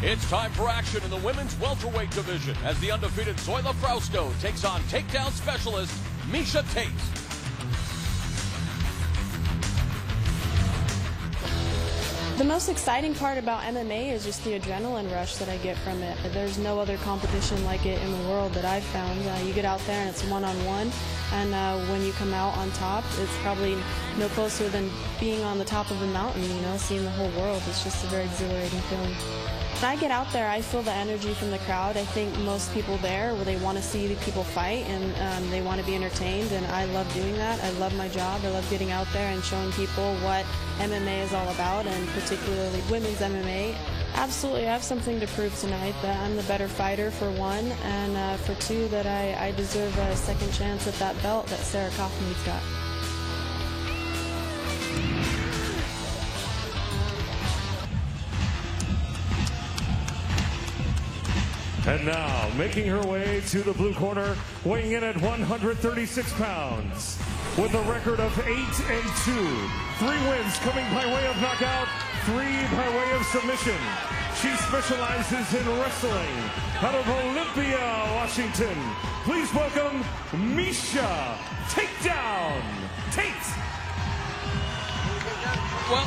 It's time for action in the women's welterweight division as the undefeated Zoila Frausto takes on takedown specialist Miesha Tate. The most exciting part about MMA is just the adrenaline rush that I get from it. There's no other competition like it in the world that I've found. You get out there and it's one-on-one, and when you come out on top, it's probably no closer than being on the top of a mountain, you know, seeing the whole world. It's just a very exhilarating feeling. When I get out there, I feel the energy from the crowd. I think most people there, where they want to see the people fight and they want to be entertained, and I love doing that. I love my job. I love getting out there and showing people what MMA is all about, and particularly women's MMA. Absolutely, I have something to prove tonight, that I'm the better fighter for one, and for two, that I deserve a second chance at that belt that Sarah Kaufman's got. And now, making her way to the blue corner, weighing in at 136 pounds, with a record of 8-2, 3 wins coming by way of knockout, 3 by way of submission. She specializes in wrestling out of Olympia, Washington. Please welcome Miesha Takedown Tate. Well,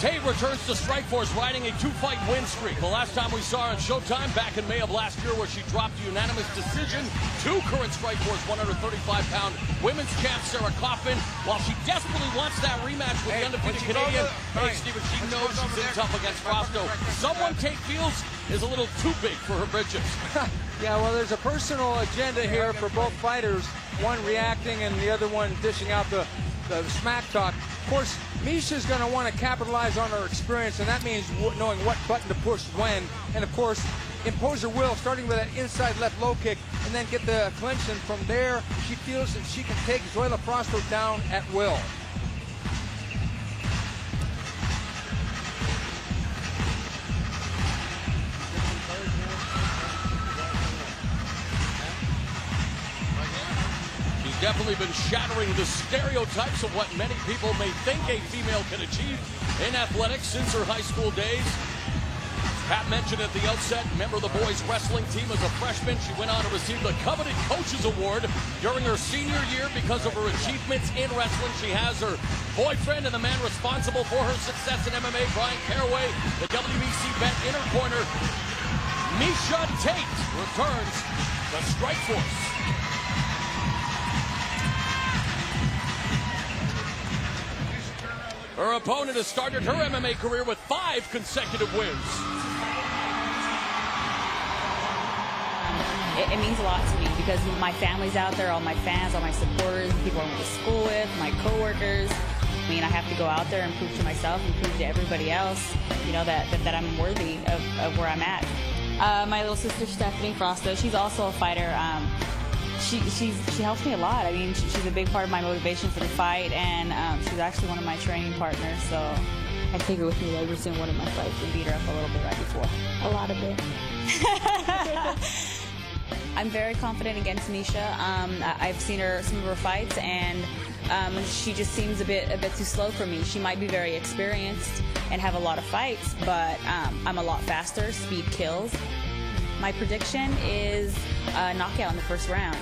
Tate returns to Strikeforce riding a 2-fight win streak. The last time we saw her on Showtime back in May of last year, where she dropped a unanimous decision to current Strikeforce 135-pound women's champ Sarah Kaufman, while she desperately wants that rematch with the undefeated Canadian. Hey, Steven, she knows she's in tough against Frausto. Someone Tate feels is a little too big for her britches. Yeah, well, there's a personal agenda here for both fighters, one reacting and the other one dishing out the smack talk. Of course, Miesha's going to want to capitalize on her experience, and that means knowing what button to push when, and of course, impose her will, starting with that inside left low kick, and then get the clinch, and from there, she feels that she can take Zoila Frausto down at will. Definitely been shattering the stereotypes of what many people may think a female can achieve in athletics since her high school days. Pat mentioned at the outset, member of the boys wrestling team as a freshman. She went on to receive the coveted Coaches Award during her senior year because of her achievements in wrestling. She has her boyfriend and the man responsible for her success in MMA, Brian Caraway, the WBC vet in her corner. Miesha Tate returns to Strikeforce. Her opponent has started her MMA career with 5 consecutive wins. It means a lot to me because my family's out there, all my fans, all my supporters, people I went to school with, my coworkers. I mean, I have to go out there and prove to myself and prove to everybody else, you know, that I'm worthy of where I'm at. My little sister, Stephanie Frausto, she's also a fighter. She helps me a lot. I mean, she's a big part of my motivation for the fight, and she's actually one of my training partners, so I take her with me every single one of my fights and beat her up a little bit right before. A lot of it. I'm very confident against Miesha. I've seen some of her fights, and she just seems a bit too slow for me. She might be very experienced and have a lot of fights, but I'm a lot faster. Speed kills. My prediction is a knockout in the first round.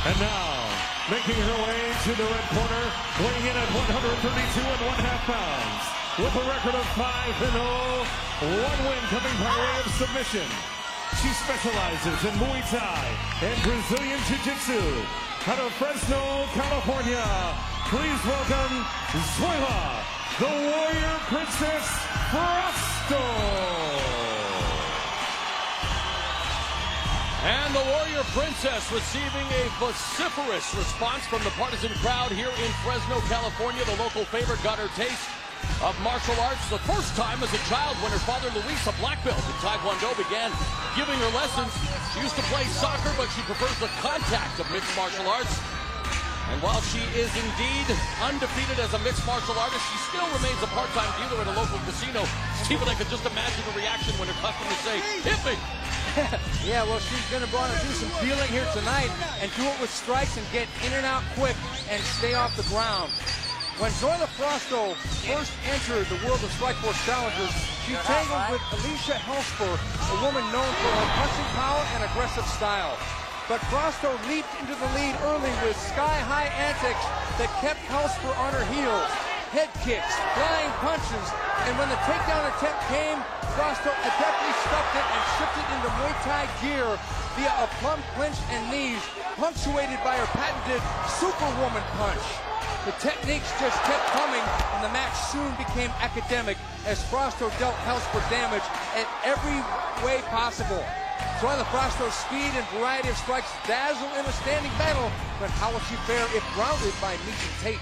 And now, making her way to the red corner, weighing in at 132.5 pounds, with a record of 5-0, 1 win coming by way of submission. She specializes in Muay Thai and Brazilian Jiu-Jitsu. Out of Fresno, California, please welcome Zoila, the Warrior Princess Frausto. And the Warrior Princess receiving a vociferous response from the partisan crowd here in Fresno, California. The local favorite got her taste of martial arts the first time as a child when her father, Luis, a black belt in Taekwondo, began giving her lessons. She used to play soccer, but she prefers the contact of mixed martial arts. And while she is indeed undefeated as a mixed martial artist, she still remains a part-time dealer at a local casino. Stephen, I could just imagine the reaction when her customers say, "Hit me!" Yeah, well, she's going to want to do some dealing here tonight and do it with strikes and get in and out quick and stay off the ground. When Zoila Frausto first entered the world of Strikeforce Challengers, she tangled with Alicia Helsper, a woman known for her punching power and aggressive style. But Frausto leaped into the lead early with sky-high antics that kept Helsper on her heels. Head kicks, flying punches, and when the takedown attempt came, Frausto adeptly stuffed it and shifted into Muay Thai gear via a plum clinch and knees, punctuated by her patented Superwoman punch. The techniques just kept coming, and the match soon became academic as Frausto dealt Helsper damage in every way possible. Zoila Frausto's speed and variety of strikes dazzle in a standing battle, but how will she fare if grounded by Miesha Tate?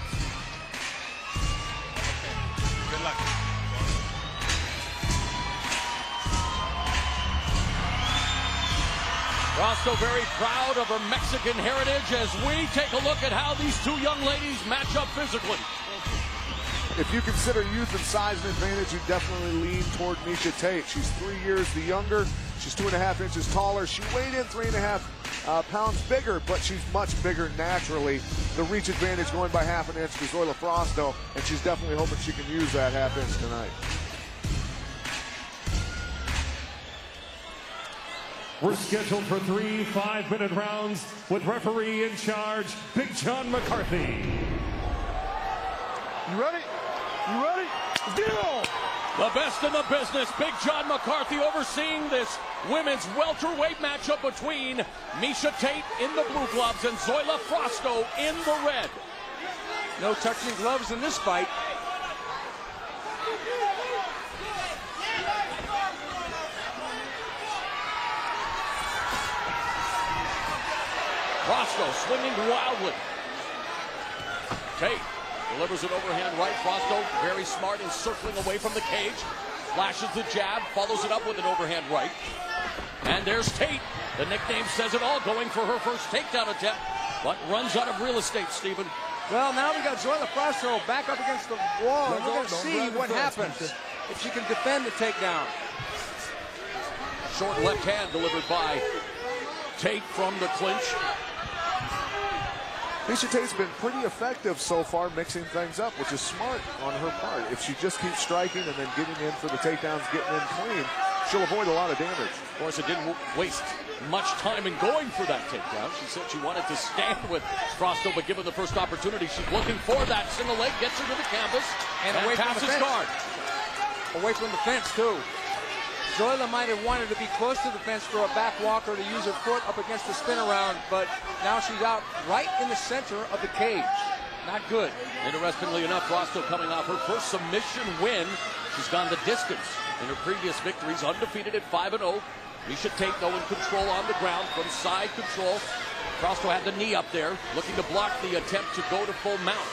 Good luck. Frausto very proud of her Mexican heritage as we take a look at how these two young ladies match up physically. If you consider youth and size an advantage, you definitely lean toward Miesha Tate. She's 3 years the younger. She's 2.5 inches taller. She weighed in 3.5 pounds bigger, but she's much bigger naturally. The reach advantage going by half an inch to Zoila Frausto, and she's definitely hoping she can use that half inch tonight. We're scheduled for 3 5-minute rounds with referee in charge, Big John McCarthy. You ready? You ready? Deal! The best in the business, Big John McCarthy overseeing this women's welterweight matchup between Miesha Tate in the blue gloves and Zoila Frausto in the red. No touching gloves in this fight. Frausto swinging wildly. Tate delivers an overhand right. Frausto very smart in circling away from the cage. Flashes the jab, follows it up with an overhand right. And there's Tate. The nickname says it all, going for her first takedown attempt, but runs out of real estate, Stephen. Well, now we got Zoila Frausto back up against the wall, and we're going to see what happens if she can defend the takedown. Short left hand delivered by Tate from the clinch. Miesha Tate's been pretty effective so far mixing things up, which is smart on her part. If she just keeps striking and then getting in for the takedowns, getting in clean, she'll avoid a lot of damage. Of course, it didn't waste much time in going for that takedown. She said she wanted to stand with Frausto, but given the first opportunity, she's looking for that single leg, gets her to the canvas, and away from passes the fence. guard. Away from the fence, too. Zoila might have wanted to be close to the fence for a back walker to use her foot up against the spin around, but now she's out right in the center of the cage. Not good. Interestingly enough, Frausto coming off her first submission win. She's gone the distance in her previous victories, undefeated at 5-0. Miesha Tate, though, in control on the ground from side control. Frausto had the knee up there, looking to block the attempt to go to full mount.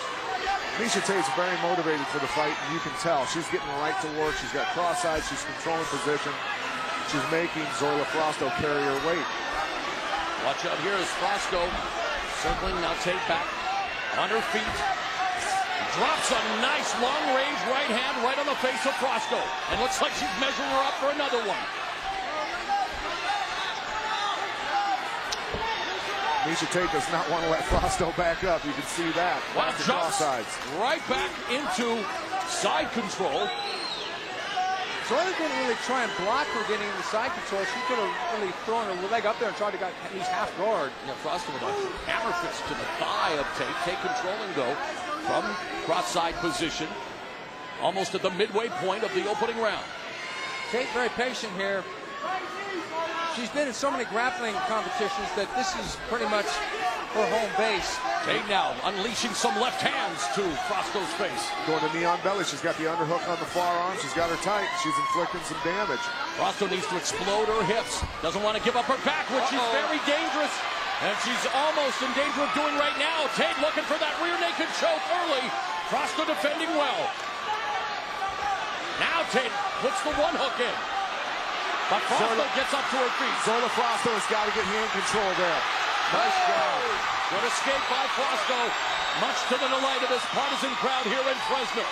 Miesha Tate's very motivated for the fight, and you can tell. She's getting right to work. She's got cross-eyed. She's controlling position. She's making Zoila Frausto carry her weight. Watch out here as Frausto circling, now Tate back on her feet. Drops a nice long-range right hand right on the face of Frausto. And looks like she's measuring her up for another one. Miesha Tate does not want to let Frausto back up. You can see that. Wow, Lots of jumps cross-sides. right back into side control. Zoila didn't really try and block her getting into side control. She could have really thrown her leg up there and tried to get at least half guard. Yeah, Frausto with a hammer fist to the thigh of Tate. Tate controlling, though, from cross-side position. Almost at the midway point of the opening round. Tate very patient here. She's been in so many grappling competitions that this is pretty much her home base. Tate now unleashing some left hands to Frausto's face. Going to knee on belly. She's got the underhook on the far arm. She's got her tight. She's inflicting some damage. Frausto needs to explode her hips. Doesn't want to give up her back, which is very dangerous. And she's almost in danger of doing right now. Tate looking for that rear naked choke early. Frausto defending well. Now Tate puts the one hook in. But Frausto gets up to her feet. Zoila Frausto has got to get hand control there. Nice job. Good escape by Frausto. Much to the delight of this partisan crowd here in Fresno.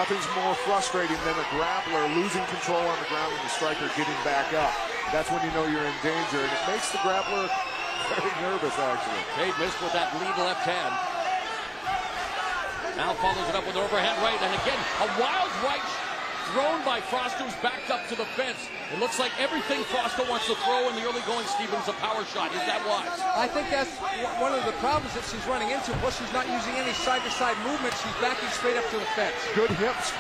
Nothing's more frustrating than a grappler losing control on the ground and the striker getting back up. that's when you know you're in danger. And it makes the grappler very nervous, actually. Tate missed with that lead left hand. Now follows it up with overhand right, and again, a wild right thrown by Frost, who's backed up to the fence. It looks like everything Frost wants to throw in the early going, Stevens, a power shot. Is that wise? I think that's one of the problems that she's running into. Plus, she's not using any side-to-side movement. She's backing straight up to the fence. Good hips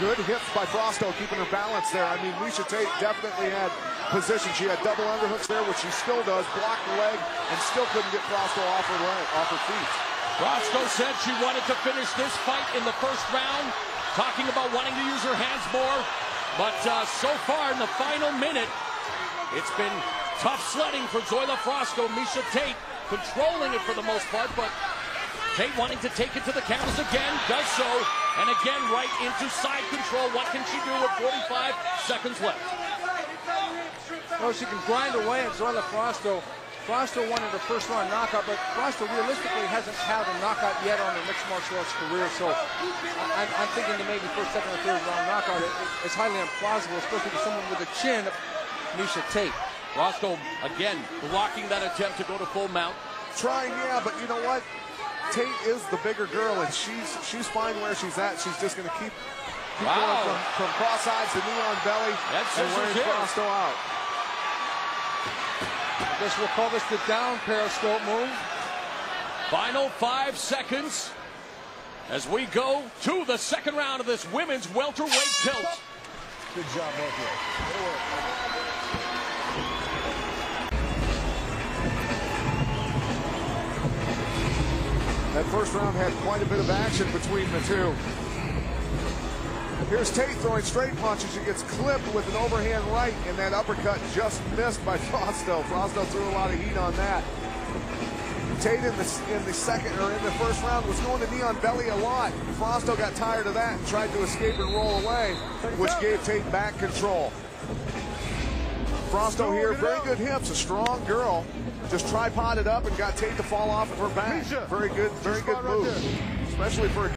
by Frosto, keeping her balance there. I mean, Miesha Tate definitely had position. She had double underhooks there, which she still does, blocked the leg, and still couldn't get Frosto off her feet. Frosto said she wanted to finish this fight in the first round, talking about wanting to use her hands more. But so far in the final minute, it's been tough sledding for Zoila Frosto. Miesha Tate controlling it for the most part, but Tate wanting to take it to the cameras again, does so, and again right into side control. What can she do with 45 seconds left? Well, she can grind away at Zoila Frosto. Frosto wanted a first-round knockout, but Frosto realistically hasn't had a knockout yet on her mixed martial arts career, so I'm thinking that maybe first, second, or third-round knockout is highly implausible, especially for someone with a chin, Miesha Tate. Frosto, again, blocking that attempt to go to full mount. Trying, yeah, but you know what? Tate is the bigger girl, and she's fine where she's at. She's just going to keep going from cross eyes to knee on belly and wearing Frosto out. I guess we'll call this the down periscope move. Final 5 seconds as we go to the second round of this women's welterweight tilt. Good job, both of you. Good work. That first round had quite a bit of action between the two. Here's Tate throwing straight punches. She gets clipped with an overhand right, and that uppercut just missed by Frosto. Frosto threw a lot of heat on that. Tate in the first round was going to knee on belly a lot. Frosto got tired of that and tried to escape and roll away, which gave Tate back control. Frosto here, very good hips, a strong girl. Just tripoded up and got Tate to fall off of her back. Very good move, especially for a